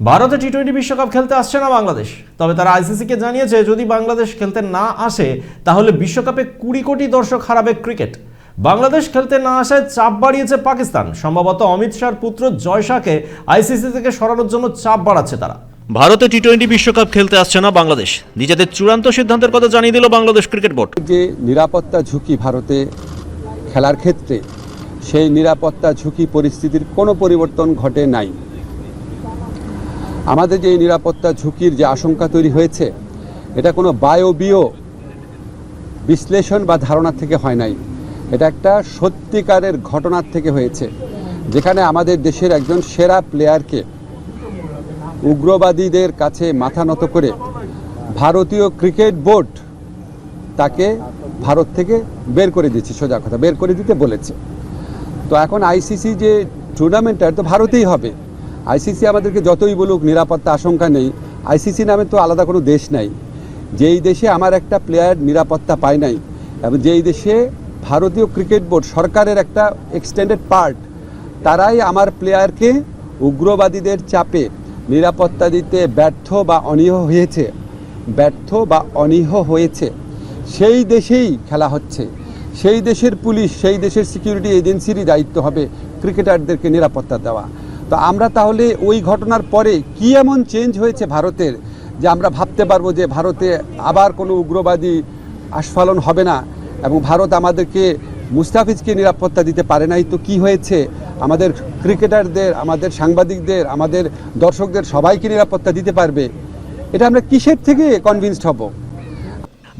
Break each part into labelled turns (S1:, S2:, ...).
S1: ভারতে টি-20 বিশ্বকাপ খেলতে আসছে না বাংলাদেশ। তবে তারা আইসিসিকে জানিয়েছে যদি বাংলাদেশ খেলতে না আসে তাহলে বিশ্বকাপে 20 কোটি দর্শক হারাবে ক্রিকেট। বাংলাদেশ খেলতে না আসায় চাপ বাড়িয়েছে পাকিস্তান। সম্ভবত অমিত শাহর পুত্র জয় শাহকে আইসিসি থেকে সরানোর জন্য চাপ বাড়াচ্ছে তারা।
S2: ভারতে টি-20 বিশ্বকাপ খেলতে আসছে না বাংলাদেশ, নিজেদের চূড়ান্ত সিদ্ধান্তের কথা জানিয়ে দিল বাংলাদেশ ক্রিকেট বোর্ড।
S3: যে নিরাপত্তা ঝুঁকি ভারতে খেলার ক্ষেত্রে, সেই নিরাপত্তা ঝুঁকি পরিস্থিতির কোনো পরিবর্তন ঘটে নাই। আমাদের যে নিরাপত্তা ঝুঁকির যে আশঙ্কা তৈরি হয়েছে, এটা কোনো বায়বীয় বিশ্লেষণ বা ধারণা থেকে হয় নাই। এটা একটা সত্যিকারের ঘটনার থেকে হয়েছে, যেখানে আমাদের দেশের একজন সেরা প্লেয়ারকে উগ্রবাদীদের কাছে মাথা নত করে ভারতীয় ক্রিকেট বোর্ড তাকে ভারত থেকে বের করে দিয়েছে, সোজা কথা বের করে দিতে বলেছে। তো এখন আইসিসি যে টুর্নামেন্টটা তো ভারতেই হবে। আইসিসি আমাদেরকে যতই বলুক নিরাপত্তা আশঙ্কা নেই, আইসিসি নামে তো আলাদা কোনো দেশ নাই। যেই দেশে আমার একটা প্লেয়ার নিরাপত্তা পায় নাই, এবং যেই দেশে ভারতীয় ক্রিকেট বোর্ড সরকারের একটা এক্সটেন্ডেড পার্ট, তারাই আমার প্লেয়ারকে উগ্রবাদীদের চাপে নিরাপত্তা দিতে ব্যর্থ বা অনীহ হয়েছে, সেই দেশেই খেলা হচ্ছে। সেই দেশের পুলিশ, সেই দেশের সিকিউরিটি এজেন্সিরই দায়িত্ব হবে ক্রিকেটারদেরকে নিরাপত্তা দেওয়া। তো আমরা তাহলে ওই ঘটনার পরে কি এমন চেঞ্জ হয়েছে ভারতের, যে আমরা ভাবতে পারবো যে ভারতে আবার কোনো উগ্রবাদী আস্ফালন হবে না, এবং ভারত আমাদেরকে মুস্তাফিজকে নিরাপত্তা দিতে পারে নাই। তো কি হয়েছে, আমাদের ক্রিকেটারদের, আমাদের সাংবাদিকদের, আমাদের দর্শকদের সবাইকে নিরাপত্তা দিতে পারবে? এটা আমরা কিসের থেকে কনভিন্সড হব?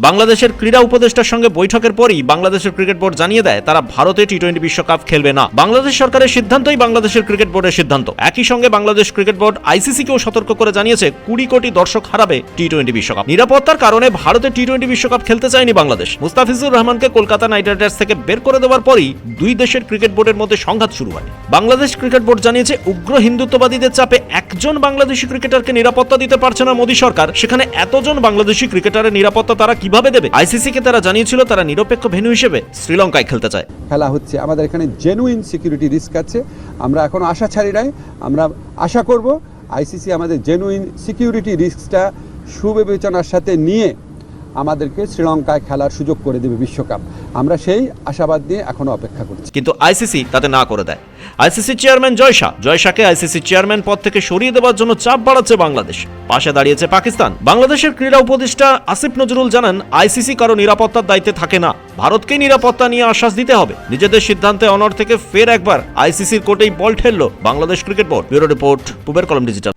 S2: বাংলাদেশের ক্রীড়া উপদেষ্টার সঙ্গে বৈঠকের পরই বাংলাদেশের ক্রিকেট বোর্ড জানিয়ে দেয় তারা ভারতে টি-20 বিশ্বকাপ খেলবে না। বাংলাদেশ সরকারের সিদ্ধান্তই বাংলাদেশের ক্রিকেট বোর্ডের সিদ্ধান্ত। একই সঙ্গে বাংলাদেশ ক্রিকেট বোর্ড আইসিসিকেও সতর্ক করে জানিয়েছে 20 কোটি দর্শক হারাবে টি-20 বিশ্বকাপ। নিরাপত্তার কারণে ভারতে টি-20 বিশ্বকাপ খেলতে চায়নি বাংলাদেশ। মুস্তাফিজুর রহমানকে কলকাতা নাইট রাইডার্স থেকে বের করে দেওয়ার পরই দুই দেশের ক্রিকেট বোর্ডের মধ্যে সংঘাত শুরু হয়। বাংলাদেশ ক্রিকেট বোর্ড জানিয়েছে উগ্র হিন্দুত্ববাদীদের চাপে একজন বাংলাদেশি ক্রিকেটারকে নিরাপত্তা দিতে পারছে না মোদী সরকার, সেখানে এতজন বাংলাদেশি ক্রিকেটারের নিরাপত্তা তারা কিভাবে দেবে? আইসিসি কে তারা জানিয়েছিল তারা নিরপেক্ষ ভেন্যু হিসেবে শ্রীলঙ্কায় খেলতে চায়।
S3: খেলা হচ্ছে, আমাদের এখানে জেনুইন সিকিউরিটি রিস্ক আছে। আমরা এখনো আশা ছাড়ি নাই, আমরা আশা করব আইসিসি আমাদের জেনুইন সিকিউরিটি রিস্কটা সুবিবেচনার সাথে নিয়ে আমাদেরকে শ্রীলঙ্কায় খেলার সুযোগ করে দেবে বিশ্বকাপ। আমরা সেই আশাবাদ নিয়ে এখনো অপেক্ষা করছি।
S2: কিন্তু আইসিসি তাতে না করে দেয়। আইসিসি চেয়ারম্যান জয় শাহকে আইসিসি চেয়ারম্যান পদ থেকে সরিয়ে দেওয়ার জন্য চাপ বাড়াচ্ছে বাংলাদেশ। পাশে দাঁড়িয়েছে পাকিস্তান। বাংলাদেশের ক্রীড়া উপদেষ্টা আসিফ নজরুল জানান আইসিসি কারো নিরাপত্তার দায়িত্বে থাকে না, ভারতকে নিরাপত্তা নিয়ে আশ্বাস দিতে হবে। নিজেদের সিদ্ধান্তে অনড় থেকে ফের একবার আইসিসির কোর্টেই বল ঠেললো Bangladesh cricket board. Bureau report, Puber Kalom digital.